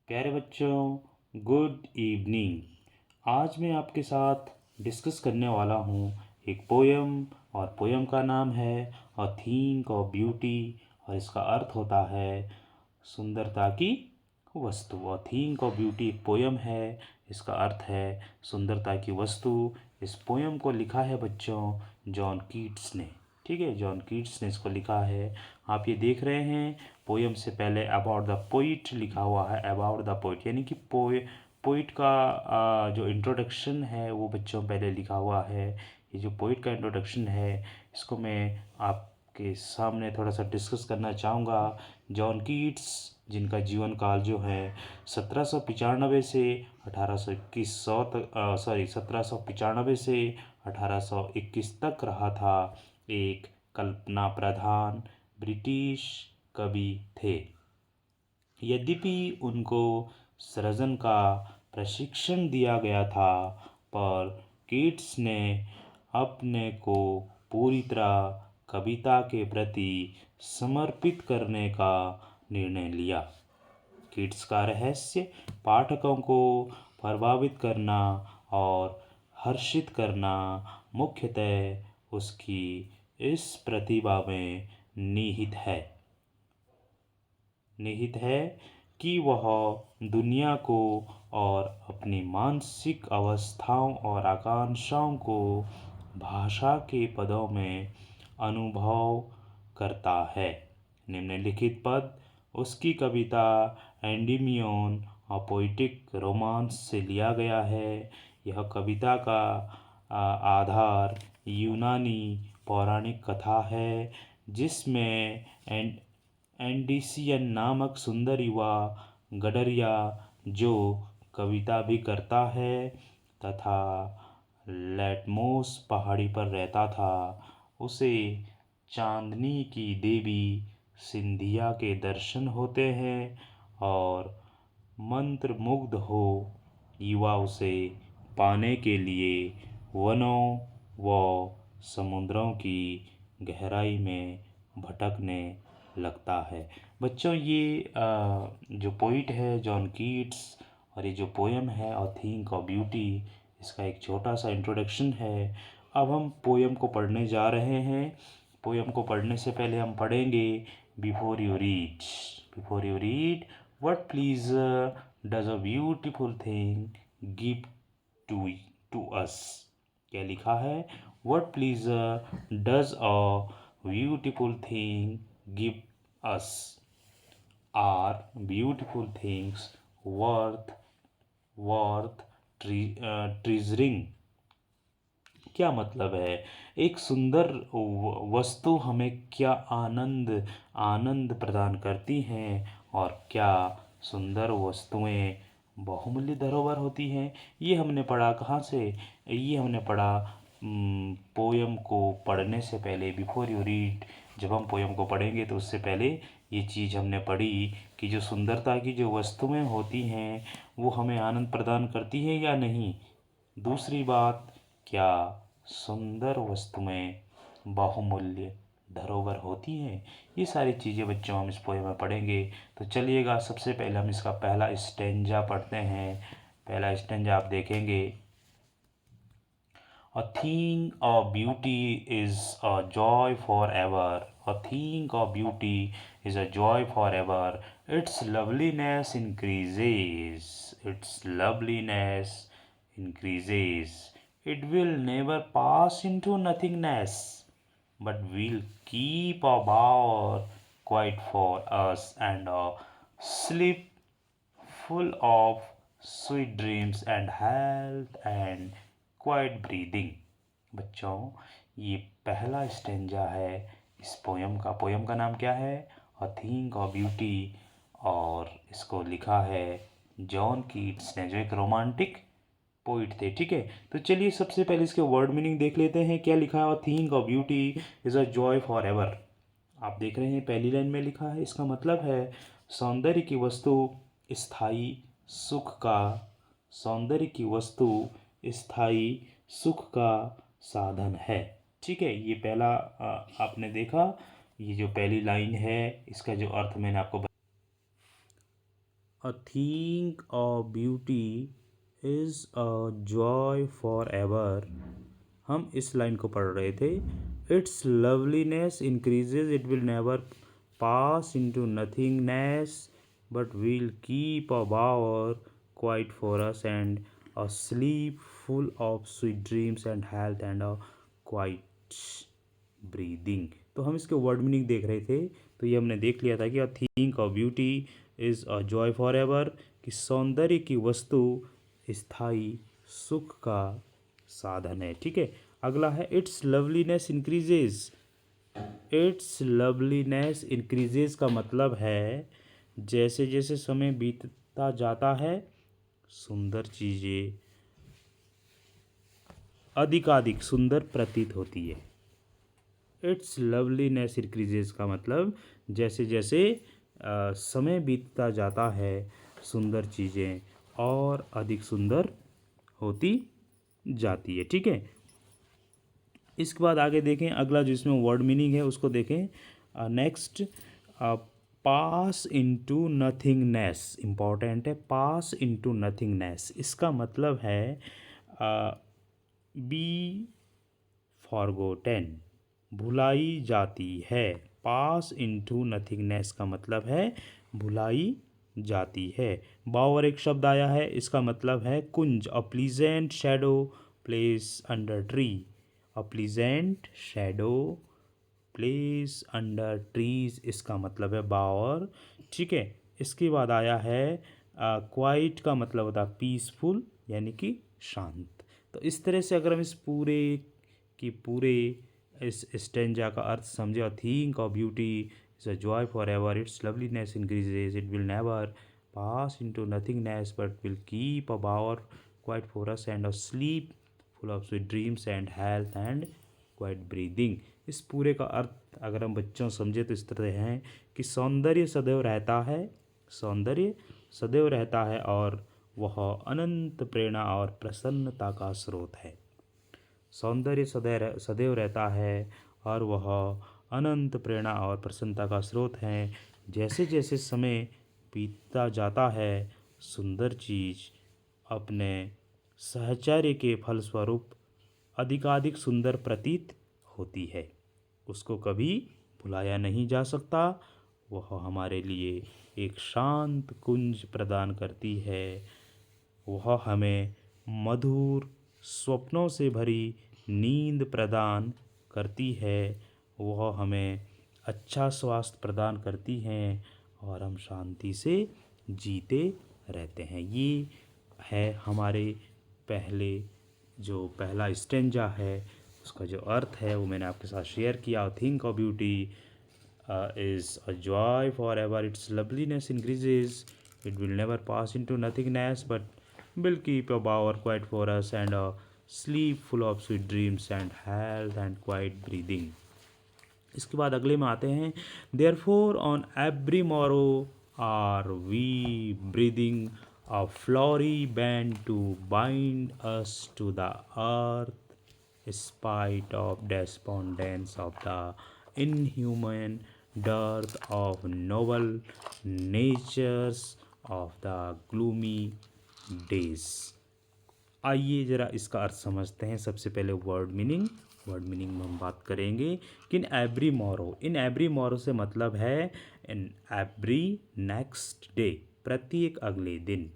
प्यारे बच्चों, good evening. आज मैं आपके साथ डिस्कस करने वाला हूँ एक पोयम। और पोयम का नाम है अ थिंक ऑफ ब्यूटी। और इसका अर्थ होता है सुंदरता की वस्तु। अ थिंक ऑफ ब्यूटी एक पोयम है। इसका अर्थ है सुंदरता की वस्तु। इस पोयम को लिखा है बच्चों जॉन कीट्स ने। ठीक है, जॉन कीट्स ने इसको लिखा है। आप ये देख रहे हैं, पोयम से पहले अबाउट द पोइट लिखा हुआ है। अबाउट द पोइट यानी कि पोइट का जो इंट्रोडक्शन है वो बच्चों पहले लिखा हुआ है। ये जो पोइट का इंट्रोडक्शन है इसको मैं आपके सामने थोड़ा सा डिस्कस करना चाहूँगा। जॉन कीट्स, जिनका जीवन काल जो है 1795 से 1821 तक 1795 से 1821 तक रहा था, एक कल्पना प्रधान ब्रिटिश कवि थे। यद्यपि उनको सृजन का प्रशिक्षण दिया गया था, पर कीट्स ने अपने को पूरी तरह कविता के प्रति समर्पित करने का निर्णय लिया। कीट्स का रहस्य पाठकों को प्रभावित करना और हर्षित करना मुख्यतः उसकी इस प्रतिभा में निहित है कि वह दुनिया को और अपनी मानसिक अवस्थाओं और आकांक्षाओं को भाषा के पदों में अनुभव करता है। निम्नलिखित पद उसकी कविता एंडीमियोन अ पोइटिक रोमांस से लिया गया है। यह कविता का आधार यूनानी पौराणिक कथा है, जिसमें एंडिसियन नामक सुंदर युवा गडरिया, जो कविता भी करता है तथा लेटमोस पहाड़ी पर रहता था, उसे चांदनी की देवी सिंधिया के दर्शन होते हैं और मंत्रमुग्ध हो युवा उसे पाने के लिए वनों व समुद्रों की गहराई में भटकने लगता है। बच्चों, ये जो पोइट है जॉन कीट्स, और ये जो पोयम है अ थिंक ऑफ ब्यूटी, इसका एक छोटा सा इंट्रोडक्शन है। अब हम पोयम को पढ़ने जा रहे हैं। पोयम को पढ़ने से पहले हम पढ़ेंगे before you read what please does a beautiful thing give to to us. क्या लिखा है? What please does a beautiful thing give us are beautiful things worth treasuring। क्या मतलब है? एक सुंदर वस्तु हमें क्या आनंद प्रदान करती हैं, और क्या सुंदर वस्तुएं बहुमूल्य धरोहर होती हैं। ये हमने पढ़ा कहाँ से? ये हमने पढ़ा पोयम को पढ़ने से पहले। बिफोर यू रीड, जब हम पोयम को पढ़ेंगे तो उससे पहले ये चीज़ हमने पढ़ी कि जो सुंदरता की जो वस्तुएं होती हैं वो हमें आनंद प्रदान करती हैं या नहीं। दूसरी बात, क्या सुंदर वस्तुएं बहुमूल्य धरोहर होती हैं। ये सारी चीज़ें बच्चों हम इस पोएम में पढ़ेंगे। तो चलिएगा, सबसे पहले हम इसका पहला स्टेंजा पढ़ते हैं। पहला स्टेंजा आप देखेंगे। A thing of beauty is a joy forever. A thing of beauty is a joy forever. Its loveliness increases. Its loveliness increases. It will never pass into nothingness, but will keep a bower quiet for us and a sleep full of sweet dreams and health and quite breathing. बच्चों, ये पहला stanza है इस poem का। Poem का नाम क्या है? A thing of beauty. और इसको लिखा है जॉन कीट्स ने, जो एक रोमांटिक पोइट थे। ठीक है, तो चलिए सबसे पहले इसके वर्ड मीनिंग देख लेते हैं। क्या लिखा है? A thing of beauty is a joy forever. आप देख रहे हैं पहली लाइन में लिखा है, इसका मतलब है सौंदर्य की वस्तु स्थायी सुख का सौंदर्य की वस्तु स्थायी सुख का साधन है। ठीक है, ये पहला आपने देखा। ये जो पहली लाइन है इसका जो अर्थ मैंने आपको A thing of beauty is a joy forever. हम इस लाइन को पढ़ रहे थे. Its loveliness increases, it will never pass into nothingness, but will keep a bower quiet for us, and a sleep full of sweet dreams and health and a quiet breathing. तो हम इसके word meaning देख रहे थे. तो ये हमने देख लिया था कि a thing of beauty is a joy forever, कि सौंदर्य की वस्तु स्थायी सुख का साधन है. ठीक है. अगला है it's loveliness increases. It's loveliness increases का मतलब है जैसे जैसे समय बीतता जाता है सुंदर चीज़ें अधिकाधिक सुंदर प्रतीत होती है. इट्स लवलीनेस इंक्रीजेज का मतलब जैसे जैसे समय बीतता जाता है सुंदर चीज़ें और अधिक सुंदर होती जाती है. ठीक है. इसके बाद आगे देखें अगला जो इसमें वर्ड मीनिंग है उसको देखें. Next pass into nothingness. Important है. पास इनटू नथिंगनेस इसका मतलब है बी फॉरगोटेन, भुलाई जाती है. पास इनटू नथिंगनेस का मतलब है भुलाई जाती है. बावर एक शब्द आया है, इसका मतलब है कुंज. A pleasant shadow place under tree. A pleasant shadow place under trees इसका मतलब है बावर. ठीक है. इसके बाद आया है क्वाइट का मतलब होता है पीसफुल यानी कि शांत. तो इस तरह से अगर हम इस पूरे की पूरे इस स्टेंजा का अर्थ समझे. A thing of beauty is a joy forever, its loveliness increases, it will never pass into nothingness but will keep a bower quiet for us and a sleep full of sweet dreams and health and quiet breathing. इस पूरे का अर्थ अगर हम बच्चों समझे तो इस तरह है कि सौंदर्य सदैव रहता है, सौंदर्य सदैव रहता है और वह अनंत प्रेरणा और प्रसन्नता का स्रोत है. सौंदर्य सदैव रहता है और वह अनंत प्रेरणा और प्रसन्नता का स्रोत है. जैसे जैसे समय बीतता जाता है सुंदर चीज़ अपने सहचर्य के फलस्वरूप अधिकाधिक सुंदर प्रतीत होती है. उसको कभी भुलाया नहीं जा सकता. वह हमारे लिए एक शांत कुंज प्रदान करती है. वह हमें मधुर स्वप्नों से भरी नींद प्रदान करती है. वह हमें अच्छा स्वास्थ्य प्रदान करती हैं और हम शांति से जीते रहते हैं. ये है हमारे पहला स्टेंजा है उसका जो अर्थ है वो मैंने आपके साथ शेयर किया. Think of beauty is a joy forever, its loveliness increases, it will never pass into nothingness but will keep a bower quiet for us and a sleep full of sweet dreams and health and quiet breathing. इसके बाद अगले में आते हैं. Therefore on every morrow are we breathing a flowery band to bind us to the earth, spite of despondence of the inhuman dearth of noble natures of the gloomy days. आइए ज़रा इसका अर्थ समझते हैं. सबसे पहले वर्ड मीनिंग में हम बात करेंगे कि इन एवरी मोरो से मतलब है इन एवरी नेक्स्ट डे, प्रत्येक अगले दिन.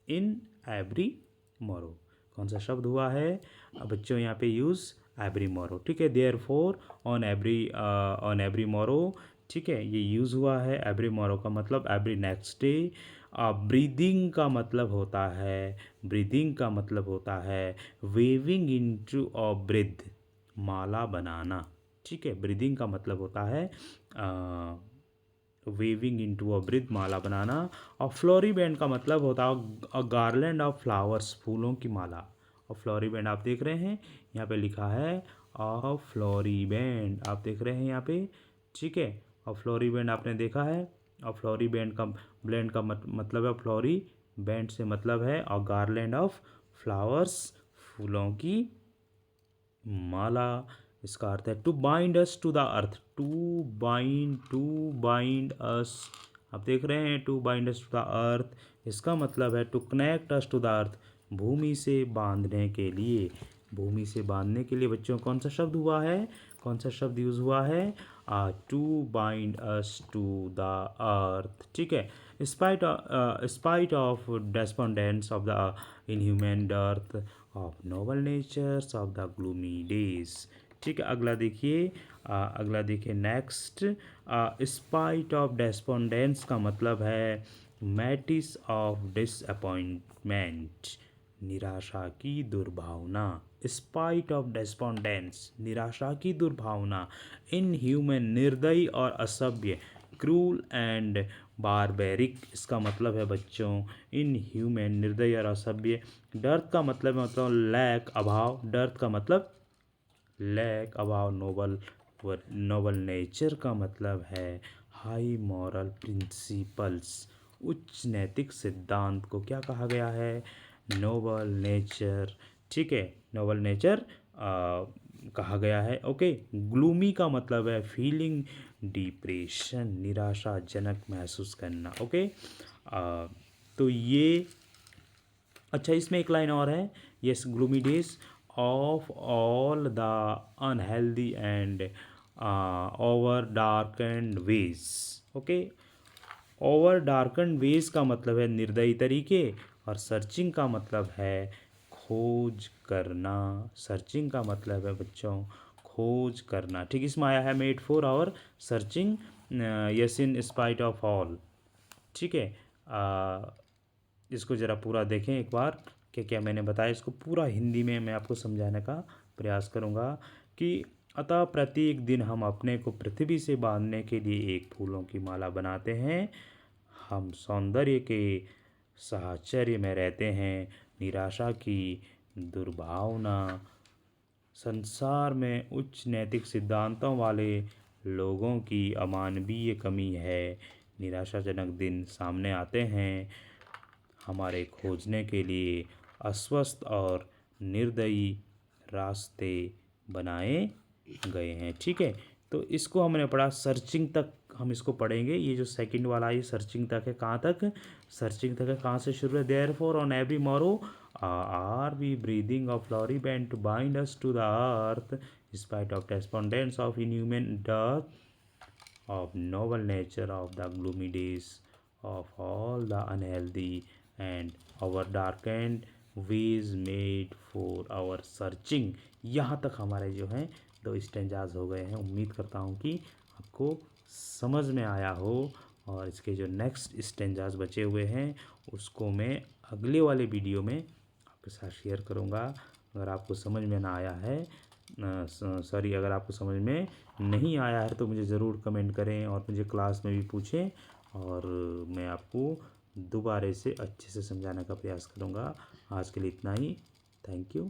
इन एवरी मोरो कौन सा शब्द हुआ है बच्चों यहाँ पे यूज़ एवरी मोरो. ठीक है. देयरफॉर ऑन एवरी मोरो. ठीक है. ये यूज़ हुआ है. एवरी मोरो का मतलब एवरी नेक्स्ट डे. ब्रीदिंग का मतलब होता है वेविंग इनटू अ ब्रिथ, माला बनाना. ठीक है. ब्रीदिंग का मतलब होता है वेविंग इनटू अ ब्रिथ, माला बनाना. और फ्लोरी बैंड का मतलब होता है अ गार्लैंड ऑफ फ्लावर्स, फूलों की माला. और फ्लोरी बैंड आप देख रहे हैं यहाँ पे लिखा है अ फ्लोरी बैंड, आप देख रहे हैं यहाँ पे. ठीक है. और फ्लोरी बैंड आपने देखा है. और फ्लोरी बैंड का ब्लेंड का मतलब है फ्लोरी बैंड से मतलब है अ गार्लैंड ऑफ फ्लावर्स, फूलों की माला. इसका अर्थ है to bind us to the earth. To bind us आप देख रहे हैं to bind us to the earth, इसका मतलब है to connect us to the earth, भूमि से बांधने के लिए। भूमि से बांधने के लिए बच्चों कौन सा शब्द हुआ है, कौन सा शब्द यूज हुआ है, to bind us to the earth. ठीक है, spite of despondence of the inhuman earth of noble natures of the gloomy days. ठीक है, अगला देखिए, अगला देखिए नेक्स्ट। स्पाइट ऑफ डेस्पोंडेंट्स का मतलब है मैटिस ऑफ डिसअपॉइंटमेंट, निराशा की दुर्भावना। स्पाइट ऑफ डेस्पोंडेंट्स, निराशा की दुर्भावना। इन ह्यूमन, निर्दयी और असभ्य, क्रूल एंड बारबेरिक, इसका मतलब है बच्चों इन ह्यूमन, निर्दयी और असभ्य। डर्थ का मतलब है लैक, अभाव। डर्थ का मतलब लैक, अभाव। नोबल नेचर का मतलब है हाई मॉरल प्रिंसिपल्स, उच्च नैतिक सिद्धांत को क्या कहा गया है, नोबल नेचर। ठीक है, नोबल नेचर कहा गया है। ओके, ग्लूमी का मतलब है फीलिंग डिप्रेशन, निराशाजनक महसूस करना। ओके, तो ये, अच्छा इसमें एक लाइन और है, yes gloomy days of all the unhealthy and over darkened ways. Okay, over darken ways का मतलब है निर्दयी तरीके, और सर्चिंग का मतलब है खोज करना। सर्चिंग का मतलब है बच्चों खोज करना। ठीक, इसमें आया है made for our searching, yes in spite of all. ठीक है, इसको ज़रा पूरा देखें एक बार, क्या क्या मैंने बताया, इसको पूरा हिंदी में मैं आपको समझाने का प्रयास करूँगा कि अतः प्रत्येक दिन हम अपने को पृथ्वी से बांधने के लिए एक फूलों की माला बनाते हैं। हम सौंदर्य के साहचर्य में रहते हैं, निराशा की दुर्भावना। संसार में उच्च नैतिक सिद्धांतों वाले लोगों की अमानवीय कमी है। निराशाजनक दिन सामने आते हैं हमारे खोजने के लिए अस्वस्थ और निर्दयी रास्ते बनाए गए हैं। ठीक है, तो इसको हमने पढ़ा, सर्चिंग तक हम इसको पढ़ेंगे। ये जो सेकंड वाला ये सर्चिंग तक है, कहाँ तक, सर्चिंग तक है, कहाँ से शुरू है, therefore on every morrow are we breathing of flowery band to bind us to the earth spite of respondents of inhuman dearth of noble nature of the gloomy days of all the unhealthy and our darkened ways made for our searching। यहाँ तक हमारे जो हैं 2 stanzas हो गए हैं। उम्मीद करता हूँ कि आपको समझ में आया हो, और इसके जो नेक्स्ट स्टेंजाज बचे हुए हैं उसको मैं अगले वाले वीडियो में आपके साथ शेयर करूँगा। अगर आपको समझ में ना आया है, सॉरी, अगर आपको समझ में नहीं आया है तो मुझे ज़रूर कमेंट करें और मुझे क्लास में भी पूछें, और मैं आपको दोबारा से अच्छे से समझाने का प्रयास करूँगा। आज के लिए इतना ही। Thank you.